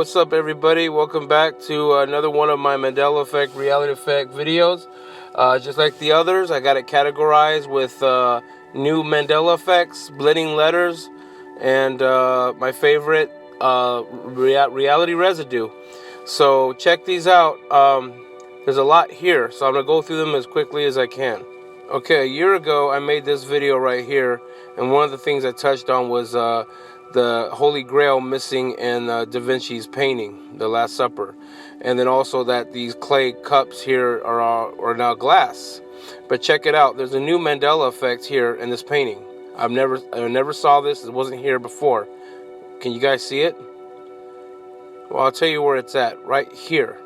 What's up, everybody? Welcome back to another one of my Mandela Effect Reality Effect videos. Just like the others, I got it categorized with new Mandela effects, blending letters, and my favorite Reality Residue. So check these out. There's a lot here, so I'm going to go through them as quickly as I can. Okay, a year ago I made this video right here, and one of the things I touched on was the Holy Grail missing in Da Vinci's painting, The Last Supper, and then also that these clay cups here are now glass. But check it out, there's a new Mandela effect here in this painting. I never saw this. It wasn't here before. Can you guys see it? Well, I'll tell you where it's at. Right here.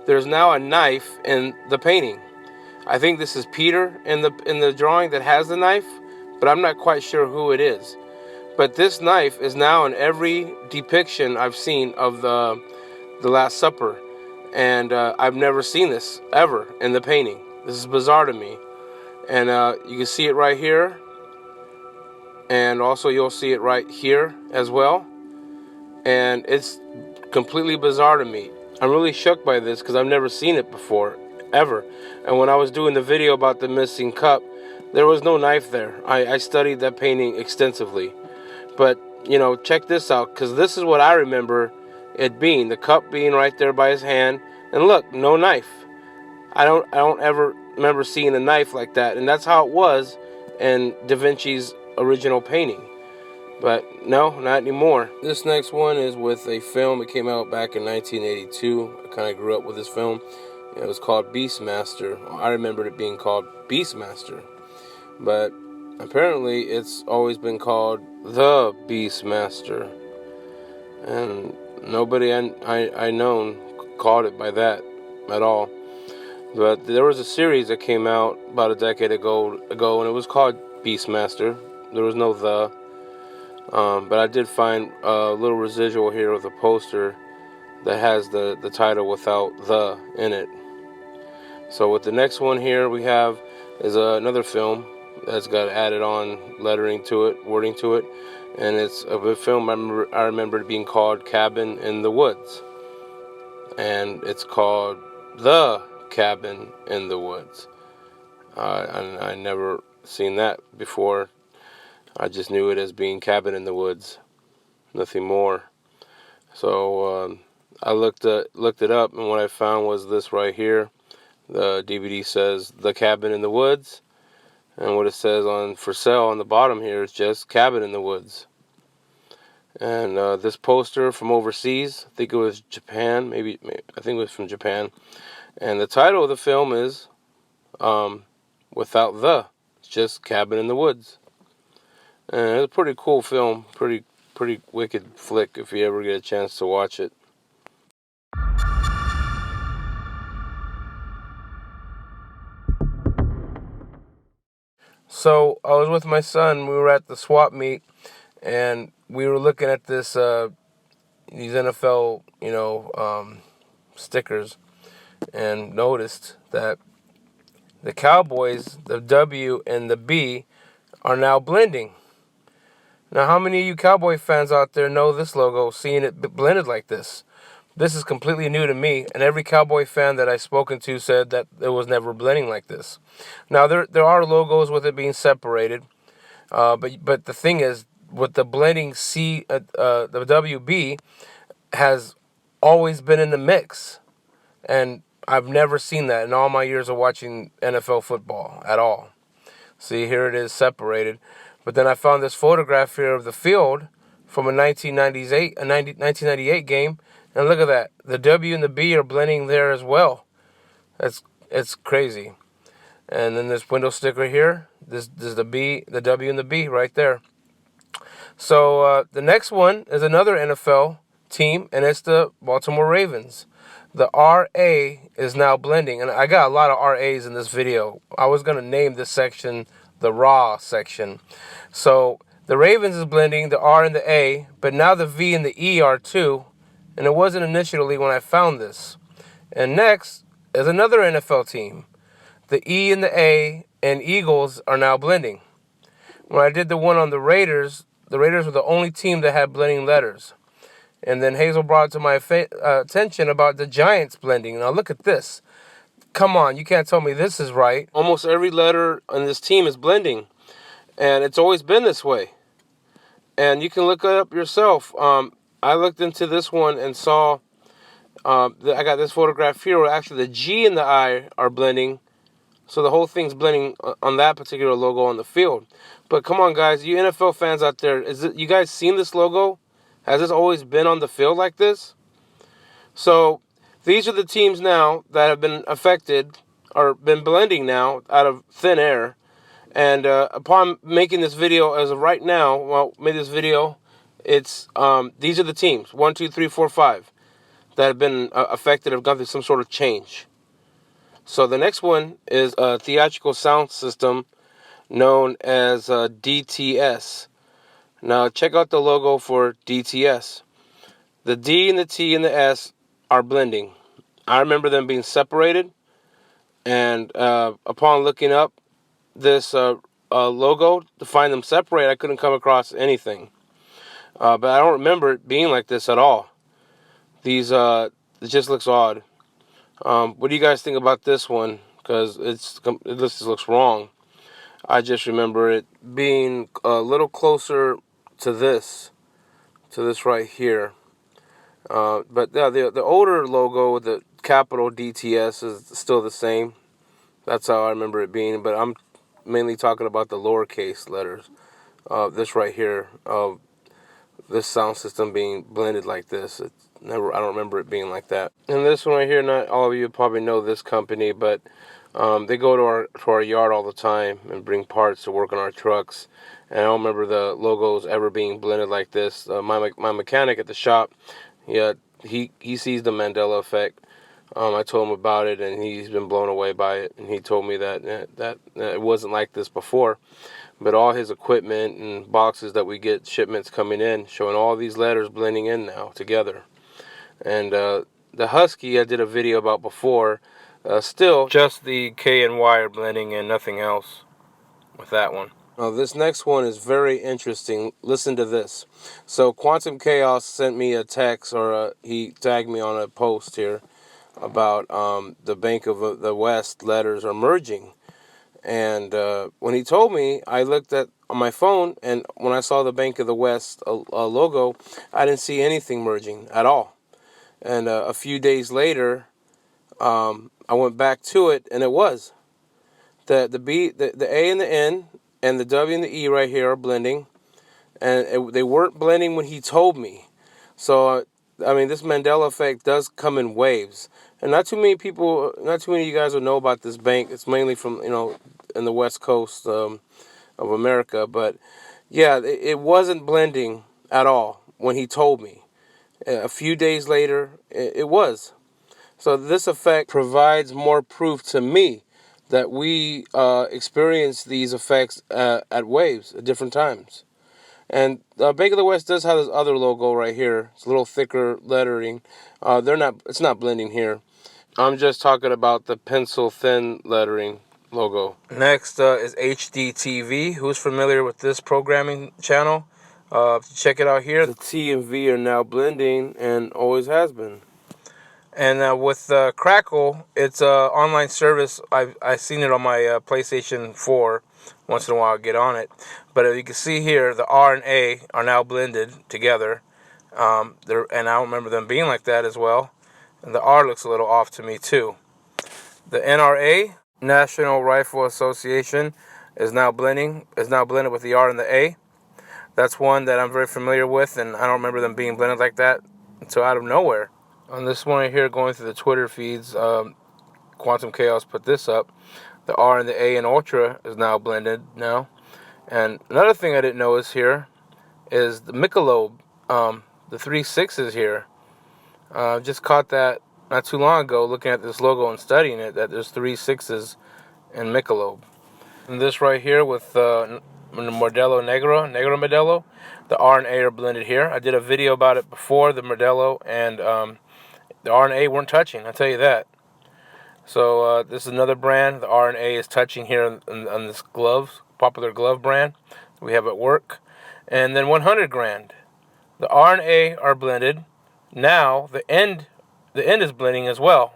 There's now a knife in the painting. I think this is Peter in the drawing that has the knife, but I'm not quite sure who it is. But this knife is now in every depiction I've seen of the Last Supper, and I've never seen this ever in the painting. This is bizarre to me, and you can see it right here, and also you'll see it right here as well, and it's completely bizarre to me. I'm really shook by this because I've never seen it before, ever. And when I was doing the video about the missing cup, there was no knife there. I studied that painting extensively. But, you know, check this out, because this is what I remember it being. The cup being right there by his hand. And look, no knife. I don't ever remember seeing a knife like that. And that's how it was in Da Vinci's original painting. But no, not anymore. This next one is with a film. It came out back in 1982. I kind of grew up with this film. It was called Beastmaster. I remembered it being called Beastmaster. But apparently it's always been called The Beastmaster. And nobody I known called it by that at all. But there was a series that came out about a decade ago, and it was called Beastmaster. There was no The. But I did find a little residual here with a poster that has the title without The in it. So with the next one here we have is another film that's got added on lettering to it, wording to it, and it's a film I remember it being called Cabin in the Woods, and it's called The Cabin in the Woods. And I never seen that before. I just knew it as being Cabin in the Woods, nothing more. So I looked it up, and what I found was this right here. The DVD says The Cabin in the Woods, and what it says on for sale on the bottom here is just Cabin in the Woods. And this poster from overseas, I think it was Japan, maybe I think it was from Japan, and the title of the film is without the, it's just Cabin in the Woods. And it's a pretty cool film, pretty wicked flick if you ever get a chance to watch it. So I was with my son. We were at the swap meet, and we were looking at this these NFL stickers, and noticed that the Cowboys, the W and the B, are now blending. Now, how many of you Cowboy fans out there know this logo, seeing it blended like this? This is completely new to me, and every Cowboy fan that I've spoken to said that it was never blending like this. Now, there are logos with it being separated, but the thing is, with the blending the WB has always been in the mix, and I've never seen that in all my years of watching NFL football at all. See, here it is separated. But then I found this photograph here of the field from a 1998 game, and look at that. The W and the B are blending there as well. It's crazy. And then this window sticker here. This is the B, the W and the B right there. So the next one is another NFL team, and it's the Baltimore Ravens. The RA is now blending, and I got a lot of RAs in this video. I was going to name this section the raw section. So the Ravens is blending the R and the A, but now the V and the E are too, and it wasn't initially when I found this. And next is another NFL team. The E and the A and Eagles are now blending. When I did the one on the Raiders were the only team that had blending letters. And then Hazel brought it to my attention about the Giants blending. Now look at this. Come on, you can't tell me this is right. Almost every letter on this team is blending, and it's always been this way. And you can look it up yourself. I looked into this one and saw I got this photograph here where actually the G and the I are blending. So the whole thing's blending on that particular logo on the field. But come on, guys, you NFL fans out there, you guys seen this logo? Has this always been on the field like this? So these are the teams now that have been affected or been blending now out of thin air. And upon making this video as of right now, well, made this video, it's these are the teams 1, 2, 3, 4, 5 that have been affected, have gone through some sort of change. So the next one is a theatrical sound system known as DTS. Now check out the logo for DTS. The D and the T and the S are blending. I remember them being separated, and upon looking up this logo to find them separate, I couldn't come across anything. But I don't remember it being like this at all. These it just looks odd. What do you guys think about this one? Because it just looks wrong. I just remember it being a little closer to this right here. But yeah, the older logo with the capital DTS is still the same. That's how I remember it being. But I'm mainly talking about the lowercase letters. This right here, this sound system being blended like this. I don't remember it being like that. And this one right here, not all of you probably know this company, but they go to our yard all the time and bring parts to work on our trucks. And I don't remember the logos ever being blended like this. My mechanic at the shop, yeah, he sees the Mandela effect. I told him about it, and he's been blown away by it. And he told me that it wasn't like this before. But all his equipment and boxes that we get, shipments coming in, showing all these letters blending in now together. And the Husky I did a video about before, still just the K and Y are blending and nothing else with that one. Now this next one is very interesting. Listen to this. So Quantum Chaos sent me a text, or he tagged me on a post here about the Bank of the West letters are merging. And when he told me, I looked on my phone, and when I saw the Bank of the West logo, I didn't see anything merging at all. And a few days later, I went back to it, and it was. The B, the A and the N, and the W and the E right here are blending, and they weren't blending when he told me. So, I mean, this Mandela effect does come in waves, and not too many of you guys will know about this bank. It's mainly from, in the West Coast of America, but yeah, it wasn't blending at all when he told me. A few days later, it was. So this effect provides more proof to me that we experience these effects at waves at different times. And Bank of the West does have this other logo right here. It's a little thicker lettering. It's not blending here. I'm just talking about the pencil thin lettering logo. Next is HDTV. Who's familiar with this programming channel? Check it out here. The T and V are now blending and always has been. And with Crackle, it's an online service. I've seen it on my PlayStation 4. Once in a while I get on it. But you can see here, the R and A are now blended together. And I don't remember them being like that as well. And the R looks a little off to me too. The NRA, National Rifle Association, is now blended with the R and the A. That's one that I'm very familiar with, and I don't remember them being blended like that until out of nowhere. On this one right here, going through the Twitter feeds, Quantum Chaos put this up. The R and the A in Ultra is now blended now. And another thing I didn't notice here is the Michelob, the 3 6s here. Just caught that not too long ago looking at this logo and studying it, that there's 3 6s in Michelob. And this right here with Modelo Negro Modelo, the R and A are blended here. I did a video about it before, the Modelo, and the R and A weren't touching, I'll tell you that. So this is another brand. The R and A is touching here on this popular glove brand we have at work. And then 100 grand. The R and A are blended. Now the end is blending as well.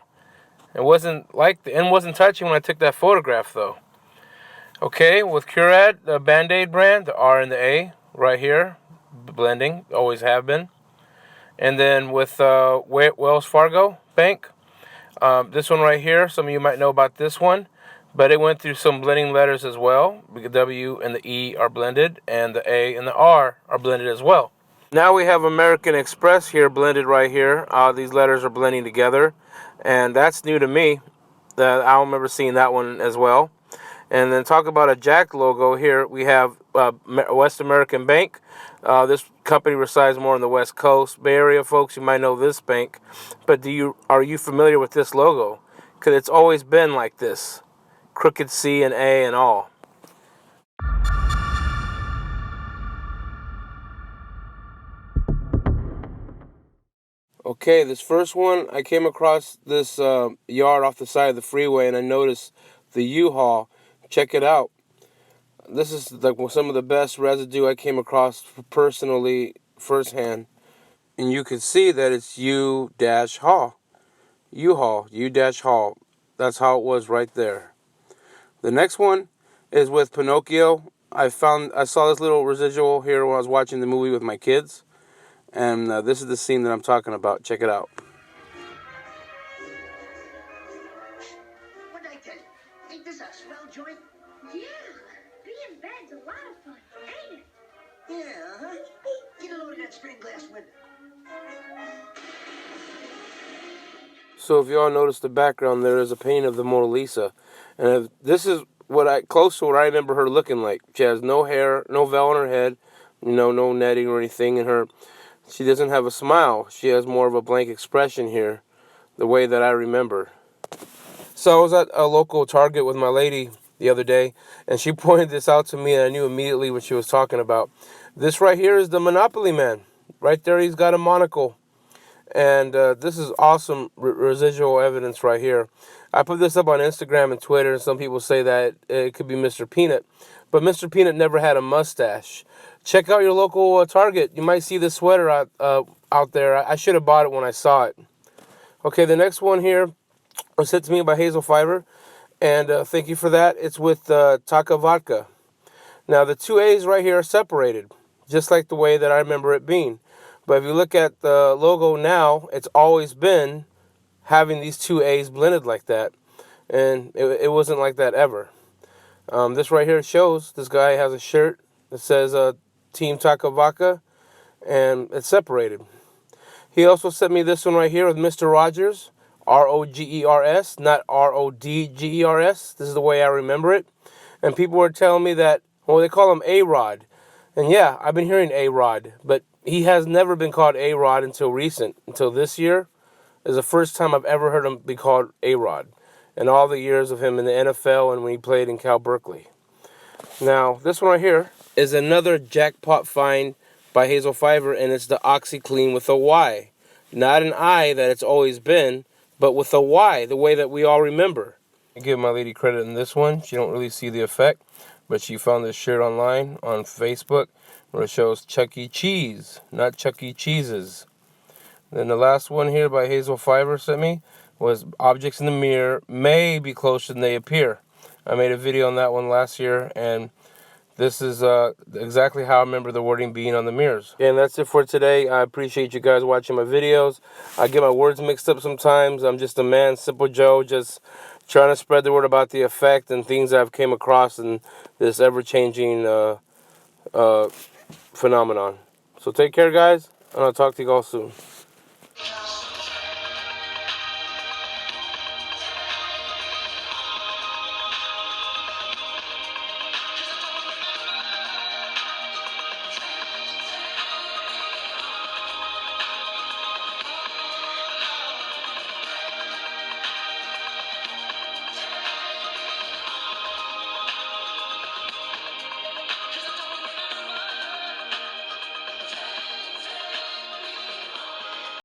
It wasn't like the end wasn't touching when I took that photograph though. Okay, with Curad, the Band-Aid brand, the R and the A right here, blending, always have been. And then with Wells Fargo Bank, this one right here, some of you might know about this one, but it went through some blending letters as well. The W and the E are blended, and the A and the R are blended as well. Now we have American Express here blended right here. These letters are blending together, and that's new to me. I don't remember seeing that one as well. And then talk about a Jack logo here. We have West American Bank. This company resides more on the West Coast. Bay Area folks, you might know this bank. But are you familiar with this logo? Because it's always been like this. Crooked C and A and all. Okay, this first one, I came across this yard off the side of the freeway, and I noticed the U-Haul. Check it out. This is like some of the best residue I came across personally, firsthand. And you can see that it's U-Haul. U-Haul, U-Haul. That's how it was right there. The next one is with Pinocchio. I saw this little residual here when I was watching the movie with my kids. And this is the scene that I'm talking about. Check it out. What'd I tell you? Ain't this a swell joint? Yeah, being bad's a lot of fun, ain't it? Yeah, huh? Get a load of that stained glass window. So if you all notice the background, there is a painting of the Mona Lisa. And this is close to what I remember her looking like. She has no hair, no veil on her head, no netting or anything in her. She doesn't have a smile. She has more of a blank expression here, the way that I remember. So I was at a local Target with my lady the other day, and she pointed this out to me, and I knew immediately what she was talking about. This right here is the Monopoly Man. Right there, he's got a monocle. And this is awesome residual evidence right here. I put this up on Instagram and Twitter, and some people say that it could be Mr. Peanut. But Mr. Peanut never had a mustache. Check out your local Target. You might see this sweater out there. I should have bought it when I saw it. Okay, the next one here was sent to me by Hazel Fiver. And thank you for that. It's with Taka Vodka. Now, the two A's right here are separated, just like the way that I remember it being. But if you look at the logo now, it's always been having these two A's blended like that. And it wasn't like that ever. This right here shows this guy has a shirt that says Team Taka Vodka, and it's separated. He also sent me this one right here with Mr. Rogers, R-O-G-E-R-S, not R-O-D-G-E-R-S. This is the way I remember it. And people were telling me that, well, they call him A-Rod. And yeah, I've been hearing A-Rod, but he has never been called A-Rod until this year is the first time I've ever heard him be called A-Rod. In all the years of him in the NFL and when he played in Cal Berkeley. Now, this one right here is another jackpot find by Hazel Fiver, and it's the OxyClean with a Y. Not an I that it's always been, but with a Y, the way that we all remember. I give my lady credit in this one. She don't really see the effect, but she found this shirt online on Facebook where it shows Chuck E. Cheese, not Chuck E. Cheeses. Then the last one here by Hazel Fiver sent me was objects in the mirror may be closer than they appear. I made a video on that one last year, and this is exactly how I remember the wording being on the mirrors. And that's it for today. I appreciate you guys watching my videos. I get my words mixed up sometimes. I'm just a man, Simple Joe, just trying to spread the word about the effect and things I've came across in this ever-changing phenomenon. So take care, guys, and I'll talk to you all soon.